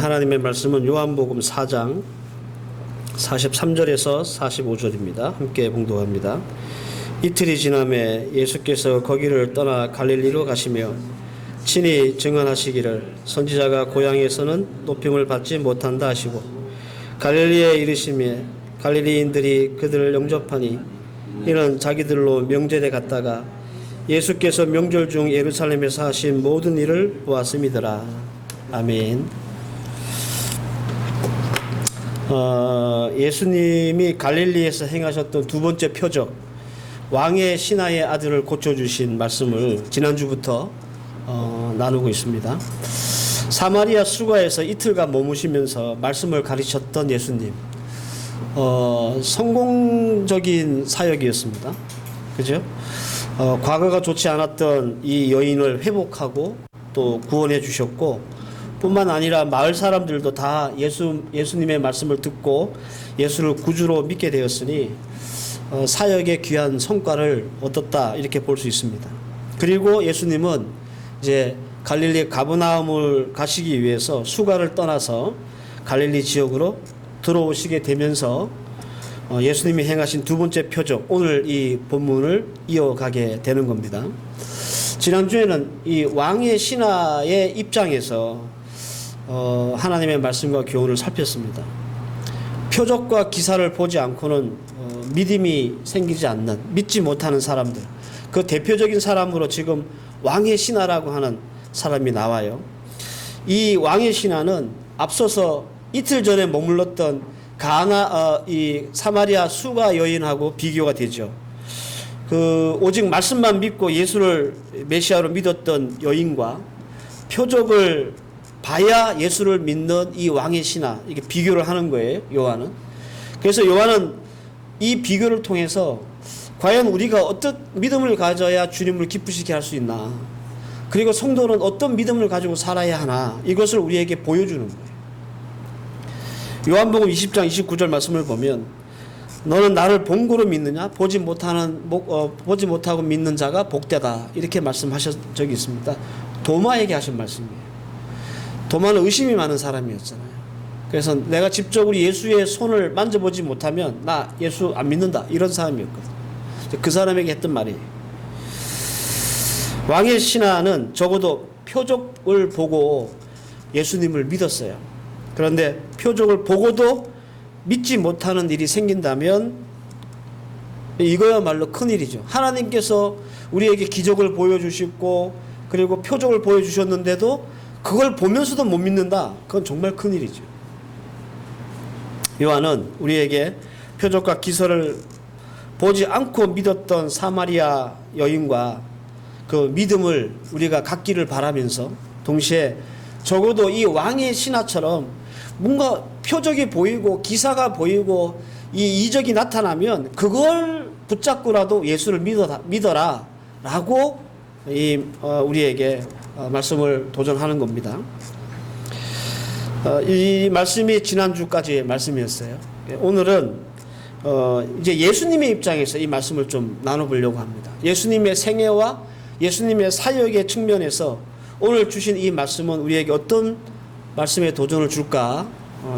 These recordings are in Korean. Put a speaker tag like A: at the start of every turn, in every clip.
A: 하나님의 말씀은 요한복음 4장 43절에서 45절입니다. 함께 봉독합니다. 이틀이 지남에 예수께서 거기를 떠나 갈릴리로 가시며 친히 증언하시기를 선지자가 고향에서는 높임을 받지 못한다 하시고 갈릴리에 이르시며 갈릴리인들이 그들을 영접하니 이는 자기들로 명절에 갔다가 예수께서 명절 중 예루살렘에서 하신 모든 일을 보았음이더라. 아멘. 예수님이 갈릴리에서 행하셨던 두 번째 표적, 왕의 신하의 아들을 고쳐주신 말씀을 지난주부터 나누고 있습니다. 사마리아 수가에서 이틀간 머무시면서 말씀을 가르쳤던 예수님, 성공적인 사역이었습니다. 그죠? 과거가 좋지 않았던 이 여인을 회복하고 또 구원해 주셨고, 뿐만 아니라 마을 사람들도 다 예수님의 말씀을 듣고 예수를 구주로 믿게 되었으니 사역의 귀한 성과를 얻었다, 이렇게 볼 수 있습니다. 그리고 예수님은 이제 갈릴리 가버나움을 가시기 위해서 수가를 떠나서 갈릴리 지역으로 들어오시게 되면서 예수님이 행하신 두 번째 표적, 오늘 이 본문을 이어가게 되는 겁니다. 지난주에는 이 왕의 신하의 입장에서 하나님의 말씀과 교훈을 살폈습니다. 표적과 기사를 보지 않고는 믿음이 생기지 않는, 믿지 못하는 사람들, 그 대표적인 사람으로 지금 왕의 신하라고 하는 사람이 나와요. 이 왕의 신하는 앞서서 이틀 전에 머물렀던 이 사마리아 수가 여인하고 비교가 되죠. 오직 말씀만 믿고 예수를 메시아로 믿었던 여인과 표적을 봐야 예수를 믿는 이 왕의 신하, 이게 비교를 하는 거예요, 요한은. 그래서 요한은 이 비교를 통해서 과연 우리가 어떤 믿음을 가져야 주님을 기쁘시게 할 수 있나, 그리고 성도는 어떤 믿음을 가지고 살아야 하나, 이것을 우리에게 보여주는 거예요. 요한복음 20장 29절 말씀을 보면 너는 나를 본고로 믿느냐? 보지 못하고 믿는 자가 복되다, 이렇게 말씀하신 적이 있습니다. 도마에게 하신 말씀이에요. 도마는 의심이 많은 사람이었잖아요. 그래서 내가 직접으로 예수의 손을 만져보지 못하면 나 예수 안 믿는다, 이런 사람이었거든요. 그 사람에게 했던 말이에요. 왕의 신하는 적어도 표적을 보고 예수님을 믿었어요. 그런데 표적을 보고도 믿지 못하는 일이 생긴다면 이거야말로 큰일이죠. 하나님께서 우리에게 기적을 보여주시고 그리고 표적을 보여주셨는데도 그걸 보면서도 못 믿는다, 그건 정말 큰일이죠. 요한은 우리에게 표적과 기사를 보지 않고 믿었던 사마리아 여인과 그 믿음을 우리가 갖기를 바라면서, 동시에 적어도 이 왕의 신하처럼 뭔가 표적이 보이고 기사가 보이고 이 이적이 나타나면 그걸 붙잡고라도 예수를 믿어라 라고 우리에게 말씀을 도전하는 겁니다. 이 말씀이 지난주까지의 말씀이었어요. 오늘은 이제 예수님의 입장에서 이 말씀을 좀 나눠보려고 합니다. 예수님의 생애와 예수님의 사역의 측면에서 오늘 주신 이 말씀은 우리에게 어떤 말씀의 도전을 줄까,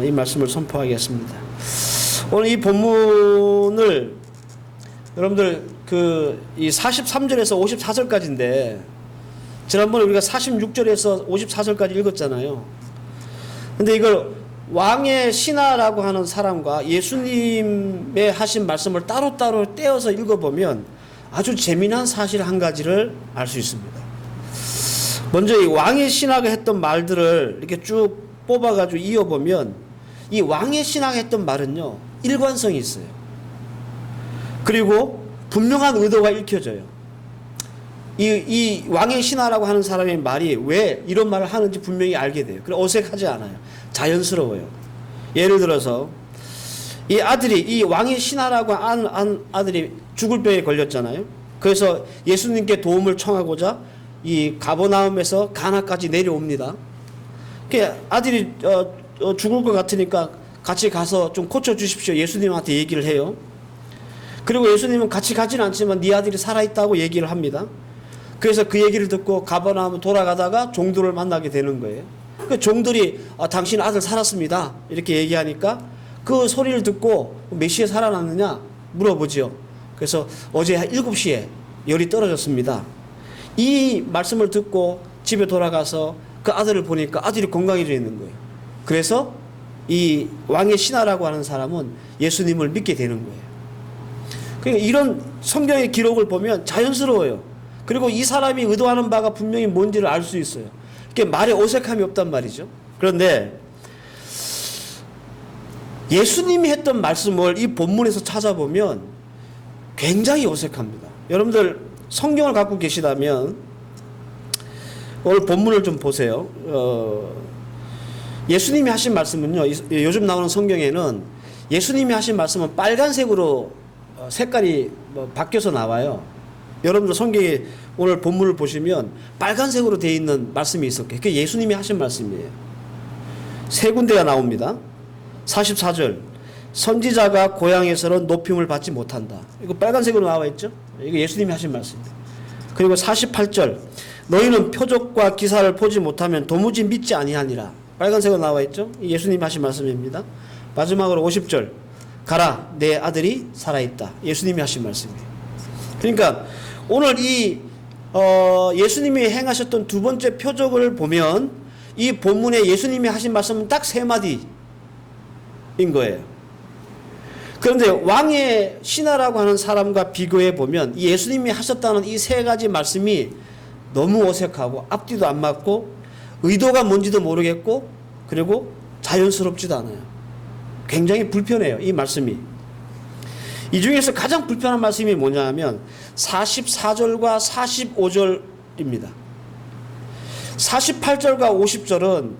A: 이 말씀을 선포하겠습니다. 오늘 이 본문을 여러분들 이 43절에서 54절까지인데 지난번에 우리가 46절에서 54절까지 읽었잖아요. 근데 이걸 왕의 신하라고 하는 사람과 예수님의 하신 말씀을 따로따로 떼어서 읽어보면 아주 재미난 사실 한 가지를 알 수 있습니다. 먼저 이 왕의 신하가 했던 말들을 이렇게 쭉 뽑아가지고 이어보면 이 왕의 신하가 했던 말은요, 일관성이 있어요. 그리고 분명한 의도가 읽혀져요. 이 왕의 신하라고 하는 사람의 말이 왜 이런 말을 하는지 분명히 알게 돼요. 그래, 어색하지 않아요. 자연스러워요. 예를 들어서 이 왕의 신하라고 하는 아들이 죽을 병에 걸렸잖아요. 그래서 예수님께 도움을 청하고자 이 가버나움에서 가나까지 내려옵니다. 아들이 죽을 것 같으니까 같이 가서 좀 고쳐주십시오, 예수님한테 얘기를 해요. 그리고 예수님은 같이 가진 않지만 네 아들이 살아있다고 얘기를 합니다. 그래서 그 얘기를 듣고 가버나움 돌아가다가 종들을 만나게 되는 거예요. 그 종들이 당신 아들 살았습니다 이렇게 얘기하니까 그 소리를 듣고 몇 시에 살아났느냐 물어보죠. 그래서 어제 7시에 열이 떨어졌습니다. 이 말씀을 듣고 집에 돌아가서 그 아들을 보니까 아들이 건강해져 있는 거예요. 그래서 이 왕의 신하라고 하는 사람은 예수님을 믿게 되는 거예요. 그러니까 이런 성경의 기록을 보면 자연스러워요. 그리고 이 사람이 의도하는 바가 분명히 뭔지를 알 수 있어요. 이게 말에 어색함이 없단 말이죠. 그런데 예수님이 했던 말씀을 이 본문에서 찾아보면 굉장히 어색합니다. 여러분들 성경을 갖고 계시다면 오늘 본문을 좀 보세요. 예수님이 하신 말씀은요, 요즘 나오는 성경에는 예수님이 하신 말씀은 빨간색으로 색깔이 바뀌어서 나와요. 여러분들 성경에 오늘 본문을 보시면 빨간색으로 되어 있는 말씀이 있었게. 그게 예수님이 하신 말씀이에요. 세 군데가 나옵니다. 44절. 선지자가 고향에서는 높임을 받지 못한다. 이거 빨간색으로 나와 있죠? 이거 예수님이 하신 말씀입니다. 그리고 48절. 너희는 표적과 기사를 보지 못하면 도무지 믿지 아니하니라. 빨간색으로 나와 있죠? 예수님이 하신 말씀입니다. 마지막으로 50절. 가라, 내 아들이 살아있다. 예수님이 하신 말씀이에요. 그러니까 오늘 이 예수님이 행하셨던 두 번째 표적을 보면 이 본문에 예수님이 하신 말씀은 딱 세 마디인 거예요. 그런데 왕의 신하라고 하는 사람과 비교해 보면 이 예수님이 하셨다는 이 세 가지 말씀이 너무 어색하고 앞뒤도 안 맞고 의도가 뭔지도 모르겠고 그리고 자연스럽지도 않아요. 굉장히 불편해요, 이 말씀이. 이 중에서 가장 불편한 말씀이 뭐냐 하면 44절과 45절입니다. 48절과 50절은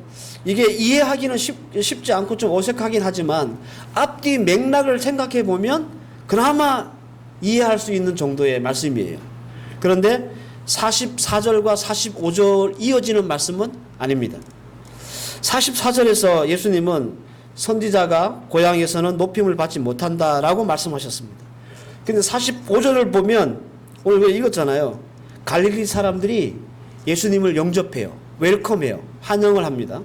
A: 이게 이해하기는 쉽지 않고 좀 어색하긴 하지만 앞뒤 맥락을 생각해 보면 그나마 이해할 수 있는 정도의 말씀이에요. 그런데 44절과 45절 이어지는 말씀은 아닙니다. 44절에서 예수님은 선지자가 고향에서는 높임을 받지 못한다라고 말씀하셨습니다. 근데 45절을 보면 오늘 읽었잖아요. 갈릴리 사람들이 예수님을 영접해요. 웰컴해요. 환영을 합니다.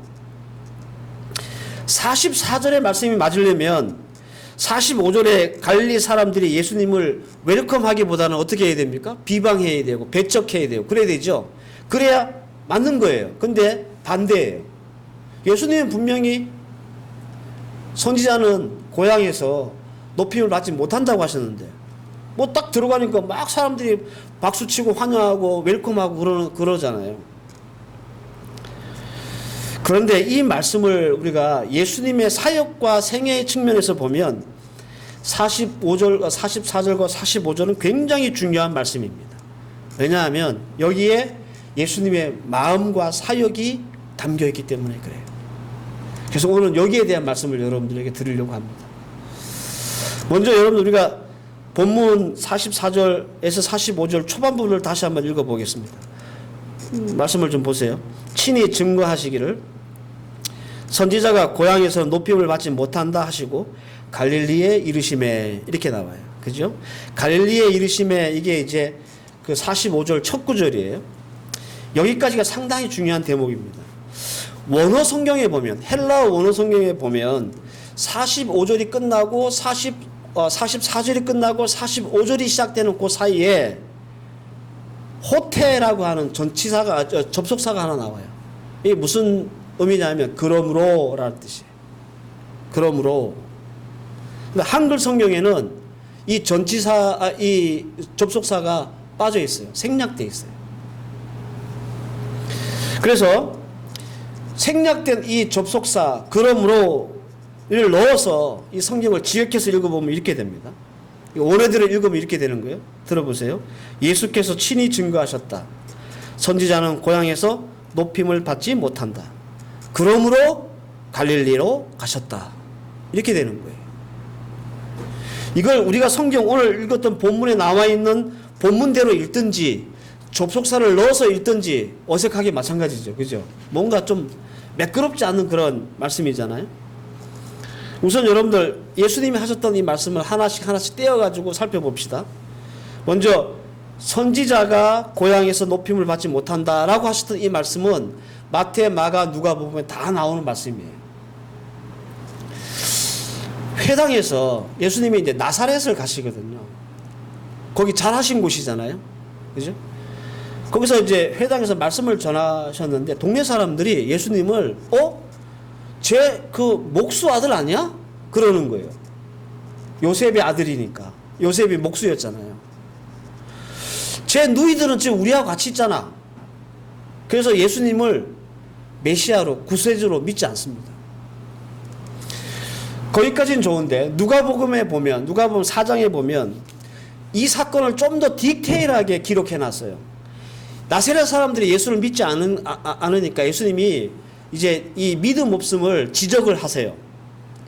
A: 44절의 말씀이 맞으려면 45절에 갈릴리 사람들이 예수님을 웰컴하기보다는 어떻게 해야 됩니까? 비방해야 되고 배척해야 되고 그래야 되죠. 그래야 맞는 거예요. 근데 반대예요. 예수님은 분명히 선지자는 고향에서 높임을 받지 못한다고 하셨는데 뭐 딱 들어가니까 막 사람들이 박수치고 환영하고 웰컴하고 그러잖아요. 그런데 이 말씀을 우리가 예수님의 사역과 생애의 측면에서 보면 44절과 45절은 굉장히 중요한 말씀입니다. 왜냐하면 여기에 예수님의 마음과 사역이 담겨 있기 때문에 그래요. 그래서 오늘 여기에 대한 말씀을 여러분들에게 드리려고 합니다. 먼저 여러분 우리가 본문 44절에서 45절 초반부를 다시 한번 읽어보겠습니다. 말씀을 좀 보세요. 친히 증거하시기를 선지자가 고향에서 높임을 받지 못한다 하시고 갈릴리에 이르심에 이렇게 나와요. 그죠? 갈릴리에 이르심에 이게 이제 그 45절 첫 구절이에요. 여기까지가 상당히 중요한 대목입니다. 원어 성경에 보면 헬라어 원어 성경에 보면 45절이 끝나고 44절이 끝나고 45절이 시작되는 그 사이에 호테라고 하는 전치사가 접속사가 하나 나와요. 이게 무슨 의미냐면 그러므로라는 뜻이에요. 그러므로. 근데 한글 성경에는 이 전치사 이 접속사가 빠져 있어요. 생략돼 있어요. 그래서 생략된 이 접속사 그러므로를 넣어서 이 성경을 지역해서 읽어보면 이렇게 됩니다. 원어대로 읽으면 이렇게 되는 거예요. 들어보세요. 예수께서 친히 증거하셨다. 선지자는 고향에서 높임을 받지 못한다. 그러므로 갈릴리로 가셨다. 이렇게 되는 거예요. 이걸 우리가 성경 오늘 읽었던 본문에 나와 있는 본문대로 읽든지 접속사를 넣어서 읽든지 어색하게 마찬가지죠. 그죠? 뭔가 좀 매끄럽지 않은 그런 말씀이잖아요. 우선 여러분들 예수님이 하셨던 이 말씀을 하나씩 떼어가지고 살펴봅시다. 먼저 선지자가 고향에서 높임을 받지 못한다라고 하셨던 이 말씀은 마태, 마가, 누가복음에 다 나오는 말씀이에요. 회당에서 예수님이 이제 나사렛을 가시거든요. 거기 잘하신 곳이잖아요. 그죠? 거기서 이제 회당에서 말씀을 전하셨는데 동네 사람들이 예수님을 쟤 그 목수 아들 아니야? 그러는 거예요. 요셉의 아들이니까. 요셉이 목수였잖아요. 쟤 누이들은 지금 우리하고 같이 있잖아. 그래서 예수님을 메시아로 구세주로 믿지 않습니다. 거기까지는 좋은데 누가복음에 보면 누가복음 4장에 보면 이 사건을 좀 더 디테일하게 기록해 놨어요. 나사렛 사람들이 예수를 믿지 않으니까 예수님이 이제 이 믿음 없음을 지적을 하세요.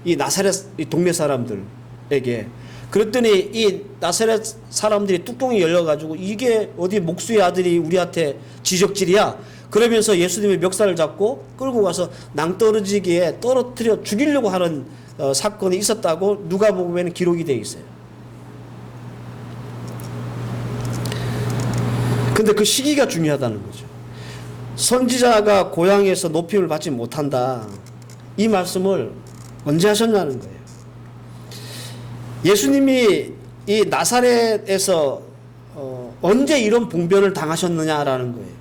A: 이 나사렛 이 동네 사람들에게. 그랬더니 이 나사렛 사람들이 뚜껑이 열려가지고 이게 어디 목수의 아들이 우리한테 지적질이야. 그러면서 예수님의 멱살을 잡고 끌고 가서 낭떠러지기에 떨어뜨려 죽이려고 하는 사건이 있었다고 누가복음에는 기록이 되어 있어요. 근데 그 시기가 중요하다는 거죠. 선지자가 고향에서 높임을 받지 못한다. 이 말씀을 언제 하셨냐는 거예요. 예수님이 이 나사렛에서 언제 이런 봉변을 당하셨느냐라는 거예요.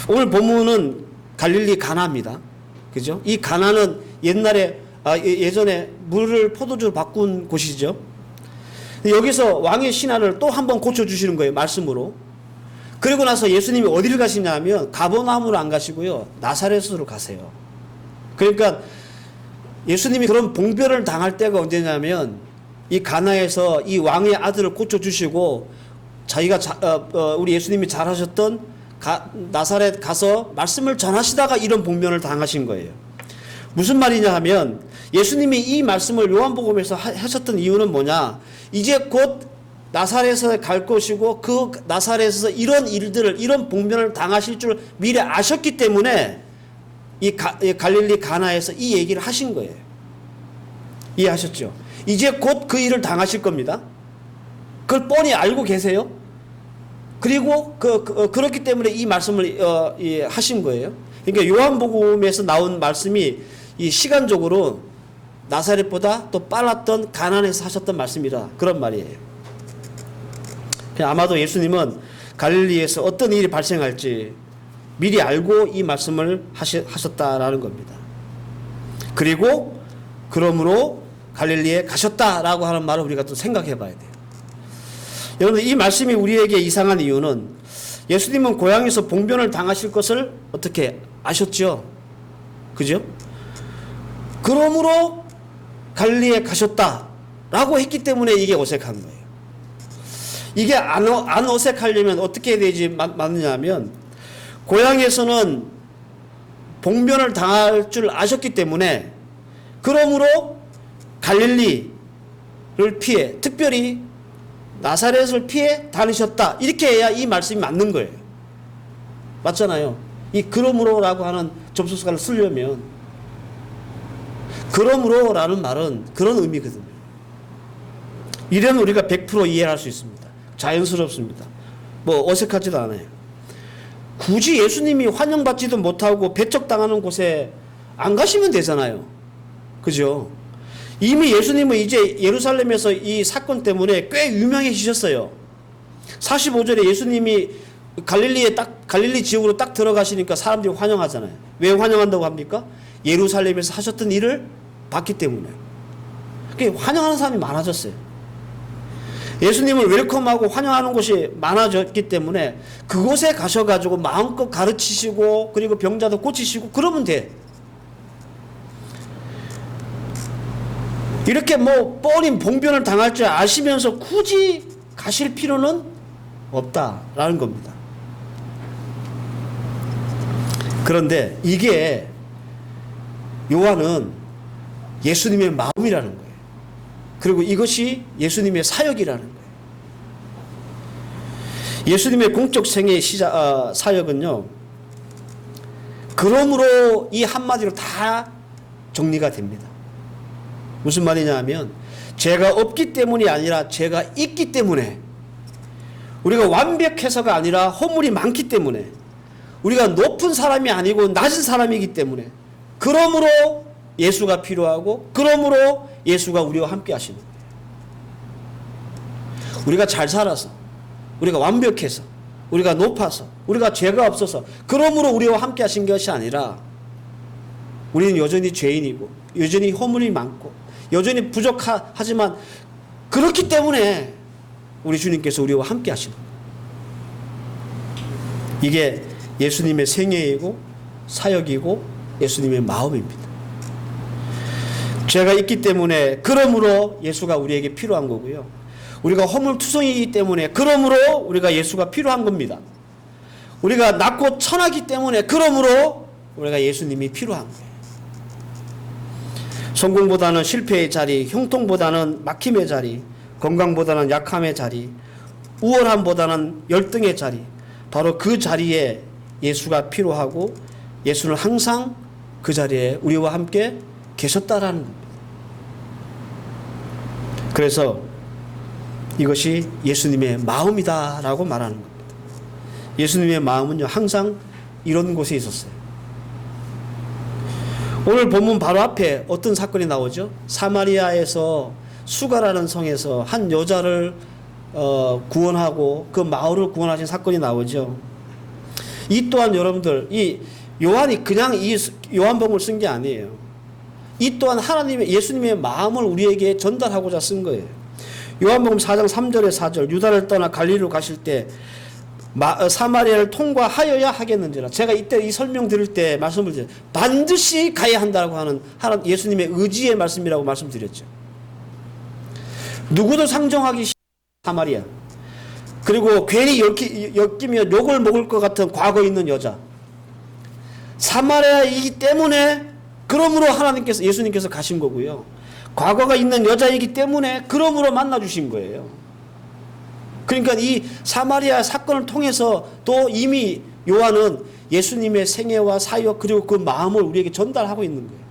A: 오늘 본문은 갈릴리 가나입니다. 그죠? 이 가나는 예전에 물을 포도주로 바꾼 곳이죠. 여기서 왕의 신하를 또 한 번 고쳐주시는 거예요. 말씀으로. 그리고 나서 예수님이 어디를 가시냐 하면 가버나움으로 안 가시고요. 나사렛으로 가세요. 그러니까 예수님이 그런 봉변을 당할 때가 언제냐면 이 가나에서 이 왕의 아들을 고쳐주시고 자기가 우리 예수님이 잘하셨던 나사렛 가서 말씀을 전하시다가 이런 봉변을 당하신 거예요. 무슨 말이냐 하면 예수님이 이 말씀을 요한복음에서 하셨던 이유는 뭐냐? 이제 곧 나사렛에 갈 것이고 그 나사렛에서 이런 일들을 이런 봉변을 당하실 줄 미리 아셨기 때문에 이 갈릴리 가나에서 이 얘기를 하신 거예요. 이해하셨죠? 이제 곧 그 일을 당하실 겁니다. 그걸 뻔히 알고 계세요. 그리고 그렇기 때문에 이 말씀을 하신 거예요. 그러니까 요한복음에서 나온 말씀이 이 시간적으로 나사렛보다 또 빨랐던 가나안에서 하셨던 말씀이라 그런 말이에요. 아마도 예수님은 갈릴리에서 어떤 일이 발생할지 미리 알고 이 말씀을 하셨다라는 겁니다. 그리고 그러므로 갈릴리에 가셨다라고 하는 말을 우리가 또 생각해 봐야 돼요. 여러분, 이 말씀이 우리에게 이상한 이유는 예수님은 고향에서 봉변을 당하실 것을 어떻게 아셨죠? 그죠? 그러므로 갈릴리에 가셨다라고 했기 때문에 이게 어색한 거예요. 이게 안 어색하려면 어떻게 해야 되지 맞느냐면 고향에서는 봉변을 당할 줄 아셨기 때문에 그러므로 갈릴리를 피해 특별히 나사렛을 피해 다니셨다. 이렇게 해야 이 말씀이 맞는 거예요. 맞잖아요. 이 그러므로라고 하는 접속사를 쓰려면 그러므로라는 말은 그런 의미거든요. 이래는 우리가 100% 이해할 수 있습니다. 자연스럽습니다. 뭐 어색하지도 않아요. 굳이 예수님이 환영받지도 못하고 배척당하는 곳에 안 가시면 되잖아요. 그죠? 이미 예수님은 이제 예루살렘에서 이 사건 때문에 꽤 유명해지셨어요. 45절에 예수님이 갈릴리 지역으로 딱 들어가시니까 사람들이 환영하잖아요. 왜 환영한다고 합니까? 예루살렘에서 하셨던 일을 봤기 때문에. 환영하는 사람이 많아졌어요. 예수님을 웰컴하고 환영하는 곳이 많아졌기 때문에 그곳에 가셔가지고 마음껏 가르치시고 그리고 병자도 고치시고 그러면 돼. 이렇게 뭐 뻔히 봉변을 당할 줄 아시면서 굳이 가실 필요는 없다라는 겁니다. 그런데 이게 요한은 예수님의 마음이라는 거예요. 그리고 이것이 예수님의 사역이라는 거예요. 예수님의 공적 생애의 사역은요. 그러므로 이 한마디로 다 정리가 됩니다. 무슨 말이냐 하면 죄가 없기 때문이 아니라 죄가 있기 때문에 우리가 완벽해서가 아니라 허물이 많기 때문에, 우리가 높은 사람이 아니고 낮은 사람이기 때문에, 그러므로 예수가 필요하고, 그러므로 예수가 우리와 함께 하시는 거예요. 우리가 잘 살아서, 우리가 완벽해서, 우리가 높아서, 우리가 죄가 없어서, 그러므로 우리와 함께 하신 것이 아니라, 우리는 여전히 죄인이고, 여전히 허물이 많고, 여전히 부족하지만, 그렇기 때문에 우리 주님께서 우리와 함께 하시는 거예요. 이게 예수님의 생애이고 사역이고 예수님의 마음입니다. 죄가 있기 때문에 그러므로 예수가 우리에게 필요한 거고요. 우리가 허물투성이기 때문에 그러므로 우리가 예수가 필요한 겁니다. 우리가 낮고 천하기 때문에 그러므로 우리가 예수님이 필요한 거예요. 성공보다는 실패의 자리, 형통보다는 막힘의 자리, 건강보다는 약함의 자리, 우월함보다는 열등의 자리, 바로 그 자리에 예수가 필요하고 예수는 항상 그 자리에 우리와 함께 계셨다라는 겁니다. 그래서 이것이 예수님의 마음이다라고 말하는 겁니다. 예수님의 마음은요, 항상 이런 곳에 있었어요. 오늘 본문 바로 앞에 어떤 사건이 나오죠? 사마리아에서 수가라는 성에서 한 여자를 구원하고 그 마을을 구원하신 사건이 나오죠. 이 또한 여러분들, 이 요한이 그냥 이 요한복음을 쓴 게 아니에요. 이 또한 하나님의, 예수님의 마음을 우리에게 전달하고자 쓴 거예요. 요한복음 4장 3절에 4절, 유다를 떠나 갈릴리로 가실 때 사마리아를 통과하여야 하겠는지라. 제가 이때 이 설명 드릴 때 말씀을 드렸죠. 반드시 가야 한다고 하는 예수님의 의지의 말씀이라고 말씀드렸죠. 누구도 상정하기 싫은 사마리아, 그리고 괜히 엮이면 욕을 먹을 것 같은 과거 있는 여자, 사마리아이기 때문에 그러므로 하나님께서, 예수님께서 가신 거고요. 과거가 있는 여자이기 때문에 그러므로 만나 주신 거예요. 그러니까 이 사마리아 사건을 통해서 또 이미 요한은 예수님의 생애와 사역 그리고 그 마음을 우리에게 전달하고 있는 거예요.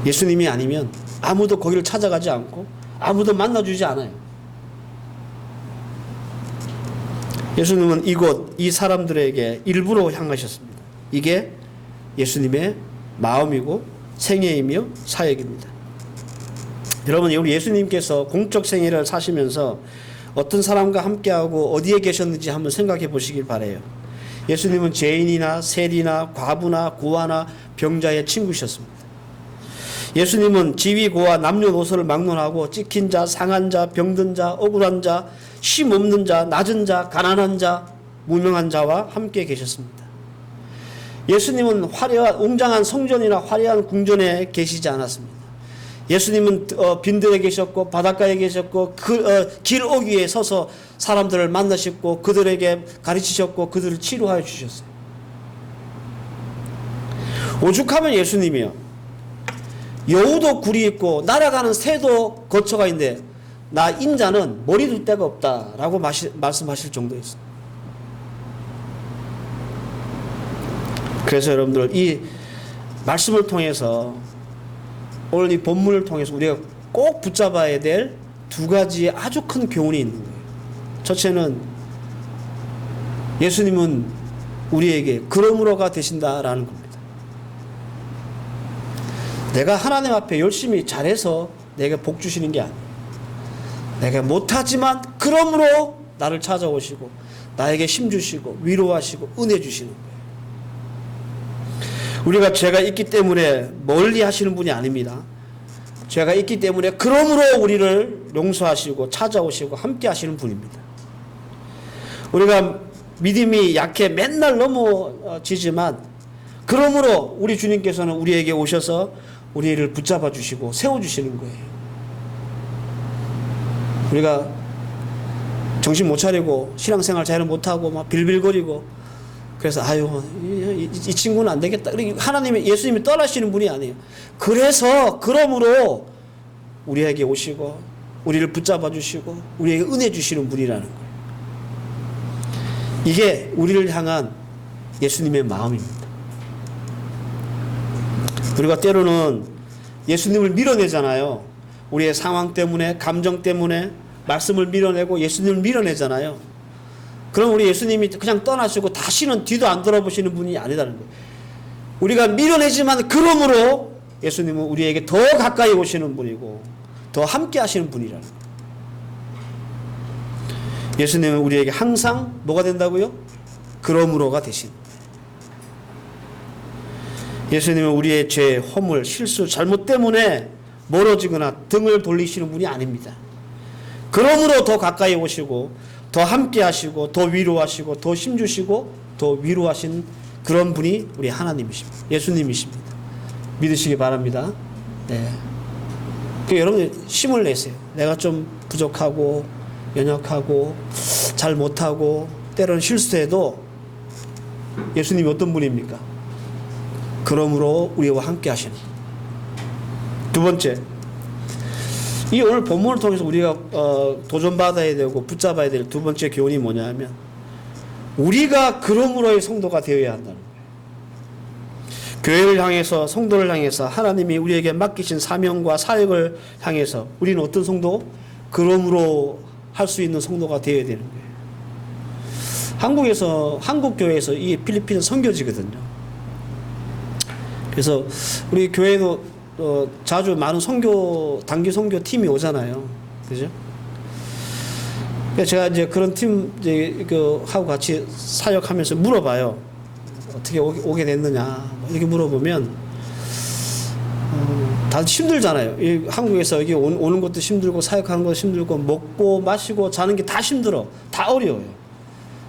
A: 예수님이 아니면 아무도 거기를 찾아가지 않고 아무도 만나주지 않아요. 예수님은 이곳 이 사람들에게 일부러 향하셨습니다. 이게 예수님의 마음이고 생애이며 사역입니다. 여러분, 우리 예수님께서 공적 생애를 사시면서 어떤 사람과 함께하고 어디에 계셨는지 한번 생각해 보시길 바라요. 예수님은 죄인이나 세리나 과부나 고아나 병자의 친구셨습니다. 예수님은 지위 고아 남녀노소를 막론하고 찍힌 자, 상한 자, 병든 자, 억울한 자, 쉼 없는 자, 낮은 자, 가난한 자, 무명한 자와 함께 계셨습니다. 예수님은 화려한 웅장한 성전이나 화려한 궁전에 계시지 않았습니다. 예수님은 빈들에 계셨고 바닷가에 계셨고 길 어귀에 서서 사람들을 만나셨고 그들에게 가르치셨고 그들을 치료하여 주셨어요. 오죽하면 예수님이요, 여우도 굴이 있고 날아가는 새도 거처가 있는데 나 인자는 머리 둘 데가 없다라고 말씀하실 정도였어요. 그래서 여러분들 이 말씀을 통해서, 오늘 이 본문을 통해서 우리가 꼭 붙잡아야 될 두 가지의 아주 큰 교훈이 있는 거예요. 첫째는 예수님은 우리에게 그러므로가 되신다라는 겁니다. 내가 하나님 앞에 열심히 잘해서 내게 복 주시는 게 아니에요. 내가 못하지만 그러므로 나를 찾아오시고 나에게 힘 주시고 위로하시고 은혜 주시는 거예요. 우리가 죄가 있기 때문에 멀리 하시는 분이 아닙니다. 죄가 있기 때문에 그러므로 우리를 용서하시고 찾아오시고 함께 하시는 분입니다. 우리가 믿음이 약해 맨날 넘어지지만 그러므로 우리 주님께서는 우리에게 오셔서 우리를 붙잡아 주시고 세워 주시는 거예요. 우리가 정신 못 차리고 신앙생활 잘 못하고 막 빌빌거리고 그래서 아유 이 친구는 안 되겠다. 하나님이, 예수님이 떠나시는 분이 아니에요. 그래서 그러므로 우리에게 오시고 우리를 붙잡아 주시고 우리에게 은혜 주시는 분이라는 거예요. 이게 우리를 향한 예수님의 마음입니다. 우리가 때로는 예수님을 밀어내잖아요. 우리의 상황 때문에, 감정 때문에, 말씀을 밀어내고 예수님을 밀어내잖아요. 그럼 우리 예수님이 그냥 떠나시고 다시는 뒤도 안 돌아보시는 분이 아니다는 거예요. 우리가 밀어내지만 그러므로 예수님은 우리에게 더 가까이 오시는 분이고 더 함께 하시는 분이라는 거예요. 예수님은 우리에게 항상 뭐가 된다고요? 그러므로가 되신. 예수님은 우리의 죄, 허물, 실수, 잘못 때문에 멀어지거나 등을 돌리시는 분이 아닙니다. 그러므로 더 가까이 오시고 더 함께 하시고 더 위로하시고 더 힘주시고 더 위로하신 그런 분이 우리 하나님이십니다. 예수님이십니다. 믿으시기 바랍니다. 네. 여러분 힘을 내세요. 내가 좀 부족하고 연약하고 잘 못하고 때로는 실수해도 예수님이 어떤 분입니까? 그러므로 우리와 함께 하시는. 두 번째, 이 오늘 본문을 통해서 우리가 도전받아야 되고 붙잡아야 될 두 번째 교훈이 뭐냐 하면 우리가 그러므로의 성도가 되어야 한다는 거예요. 교회를 향해서 성도를 향해서 하나님이 우리에게 맡기신 사명과 사역을 향해서 우리는 어떤 성도? 그러므로 할 수 있는 성도가 되어야 되는 거예요. 한국 교회에서 이 필리핀은 선교지거든요. 그래서 우리 교회도 자주 많은 단기 선교 팀이 오잖아요. 그죠? 제가 이제 그런 팀 하고 같이 사역하면서 물어봐요. 어떻게 오게 됐느냐 이렇게 물어보면 다들 힘들잖아요. 한국에서 여기 오는 것도 힘들고 사역하는 것도 힘들고 먹고 마시고 자는 게 다 힘들어. 다 어려워요.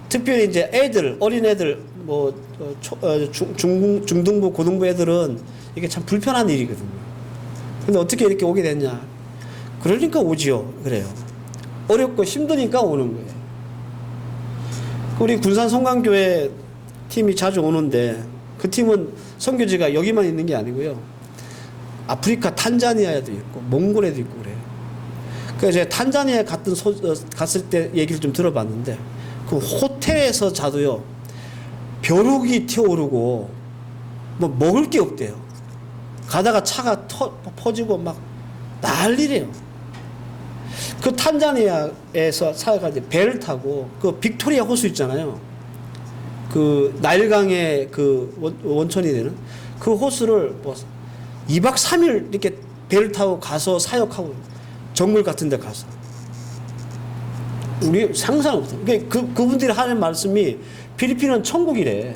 A: 특별히 이제 어린 애들 중등부 고등부 애들은 이게 참 불편한 일이거든요. 근데 어떻게 이렇게 오게 됐냐? 그러니까 오지요. 그래요. 어렵고 힘드니까 오는 거예요. 우리 군산 성강교회 팀이 자주 오는데 그 팀은 선교지가 여기만 있는 게 아니고요. 아프리카 탄자니아에도 있고 몽골에도 있고 그래요. 그래서 제가 탄자니아에 갔을 때 얘기를 좀 들어봤는데 그 호텔에서 자도요. 벼룩이 튀어오르고 뭐 먹을 게 없대요. 가다가 차가 퍼지고 막 난리래요. 그 탄자니아에서 사역할 배를 타고 그 빅토리아 호수 있잖아요. 그 나일강의 그 원천이 되는 그 호수를 뭐 2박 3일 이렇게 배를 타고 가서 사역하고 정글 같은 데 가서 우리 상상 없어요. 그분들이 하는 말씀이 필리핀은 천국이래.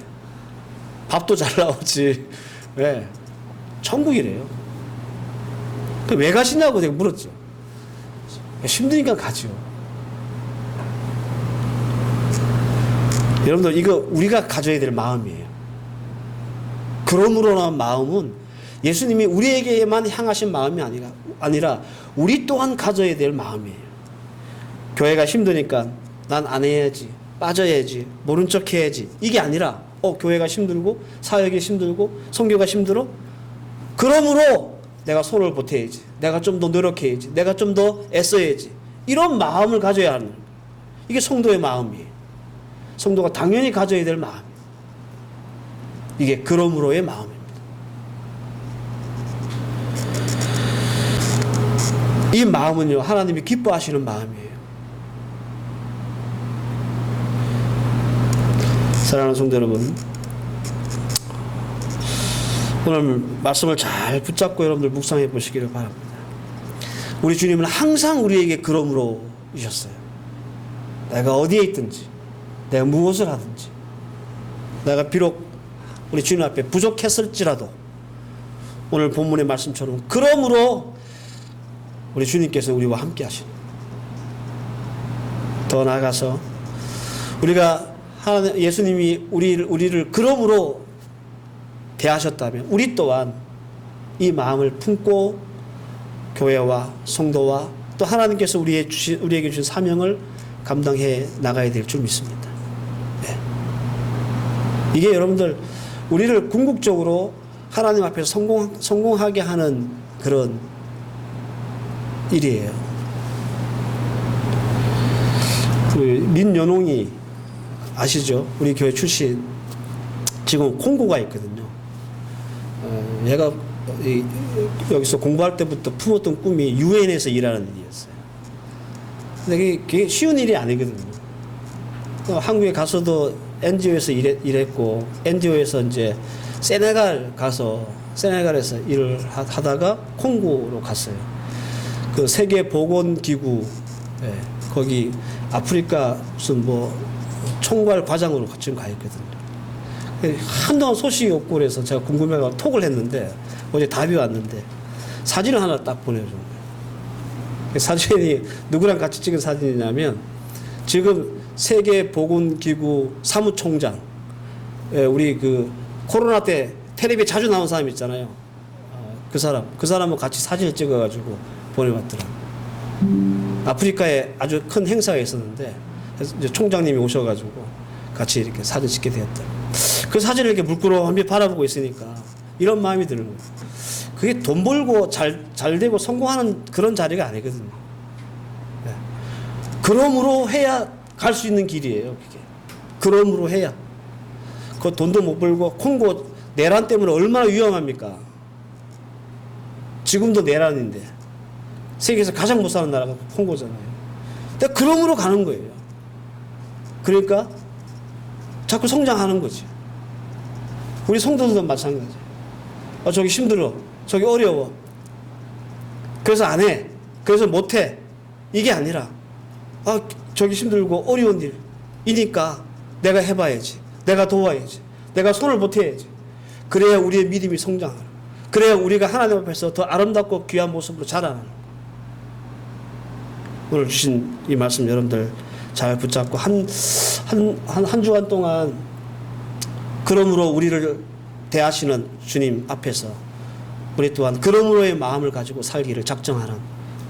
A: 밥도 잘 나오지. 왜? 천국이래요. 왜 가시냐고 내가 물었죠. 힘드니까 가죠. 여러분들 이거 우리가 가져야 될 마음이에요. 그러므로라는 마음은 예수님이 우리에게만 향하신 마음이 아니라 우리 또한 가져야 될 마음이에요. 교회가 힘드니까 난 안 해야지, 빠져야지, 모른 척 해야지 이게 아니라 교회가 힘들고 사역이 힘들고 선교가 힘들어? 그러므로 내가 손을 보태야지, 내가 좀 더 노력해야지, 내가 좀 더 애써야지 이런 마음을 가져야 하는 거예요. 이게 성도의 마음이에요. 성도가 당연히 가져야 될 마음. 이게 그러므로의 마음입니다. 이 마음은요, 하나님이 기뻐하시는 마음이에요. 사랑하는 성도 여러분, 오늘 말씀을 잘 붙잡고 여러분들 묵상해 보시기를 바랍니다. 우리 주님은 항상 우리에게 그러므로 이셨어요. 내가 어디에 있든지, 내가 무엇을 하든지, 내가 비록 우리 주님 앞에 부족했을지라도 오늘 본문의 말씀처럼 그러므로 우리 주님께서 우리와 함께 하시는, 더 나아가서 우리가 예수님이 우리를 그러므로 대하셨다면 우리 또한 이 마음을 품고 교회와 성도와 또 하나님께서 우리에게 주신 사명을 감당해 나가야 될 줄 믿습니다. 네. 이게 여러분들 우리를 궁극적으로 하나님 앞에서 성공하게 하는 그런 일이에요. 민연홍이 아시죠? 우리 교회 출신 지금 콩고가 있거든요. 얘가 여기서 공부할 때부터 품었던 꿈이 유엔에서 일하는 일이었어요. 근데 그게 쉬운 일이 아니거든요. 한국에 가서도 NGO에서 일했고, NGO에서 이제 세네갈에서 일을 하다가 콩고로 갔어요. 그 세계보건기구, 예, 거기 아프리카 무슨 뭐 총괄 과장으로 지금 가 있거든요. 한동안 소식이 없고 그래서 제가 궁금해서 톡을 했는데 어제 답이 왔는데 사진을 하나 딱 보내준 거예요. 사진이 누구랑 같이 찍은 사진이냐면 지금 세계보건기구 사무총장, 예, 우리 그 코로나 때 텔레비에 자주 나온 사람 있잖아요. 그 사람하고 같이 사진을 찍어가지고 보내왔더라고요. 아프리카에 아주 큰 행사가 있었는데 이제 총장님이 오셔가지고 같이 이렇게 사진 찍게 되었다. 그 사진을 이렇게 물끄러미 바라보고 있으니까 이런 마음이 드는 거예요. 그게 돈 벌고 잘 되고 성공하는 그런 자리가 아니거든요. 네. 그러므로 해야 갈 수 있는 길이에요. 그게. 그러므로 해야. 그 돈도 못 벌고 콩고 내란 때문에 얼마나 위험합니까? 지금도 내란인데 세계에서 가장 못 사는 나라가 콩고잖아요. 근데 그러므로 가는 거예요. 그러니까 자꾸 성장하는 거지. 우리 성도들도 마찬가지. 저기 힘들어. 저기 어려워. 그래서 안 해. 그래서 못 해. 이게 아니라 저기 힘들고 어려운 일이니까 내가 해봐야지. 내가 도와야지. 내가 손을 보태야지. 그래야 우리의 믿음이 성장하는. 그래야 우리가 하나님 앞에서 더 아름답고 귀한 모습으로 자라나는. 오늘 주신 이 말씀 여러분들 잘 붙잡고 한 주간 동안 그러므로 우리를 대하시는 주님 앞에서 우리 또한 그러므로의 마음을 가지고 살기를 작정하는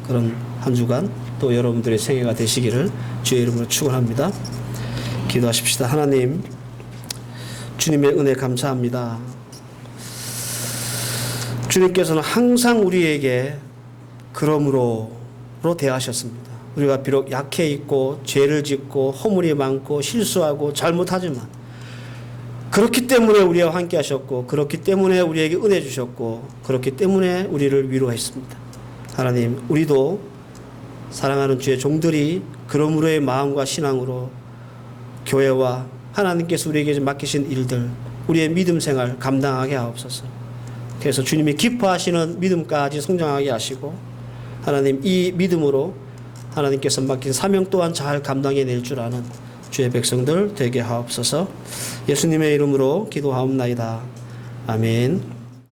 A: 그런 한 주간 또 여러분들의 생애가 되시기를 주의 이름으로 축원합니다. 기도하십시다. 하나님, 주님의 은혜 감사합니다. 주님께서는 항상 우리에게 그러므로로 대하셨습니다. 우리가 비록 약해 있고 죄를 짓고 허물이 많고 실수하고 잘못하지만 그렇기 때문에 우리와 함께 하셨고 그렇기 때문에 우리에게 은혜 주셨고 그렇기 때문에 우리를 위로했습니다. 하나님, 우리도 사랑하는 주의 종들이 그러므로의 마음과 신앙으로 교회와 하나님께서 우리에게 맡기신 일들, 우리의 믿음 생활 감당하게 하옵소서. 그래서 주님이 기뻐하시는 믿음까지 성장하게 하시고 하나님, 이 믿음으로 하나님께서 맡긴 사명 또한 잘 감당해낼 줄 아는 주의 백성들 되게 하옵소서. 예수님의 이름으로 기도하옵나이다. 아멘.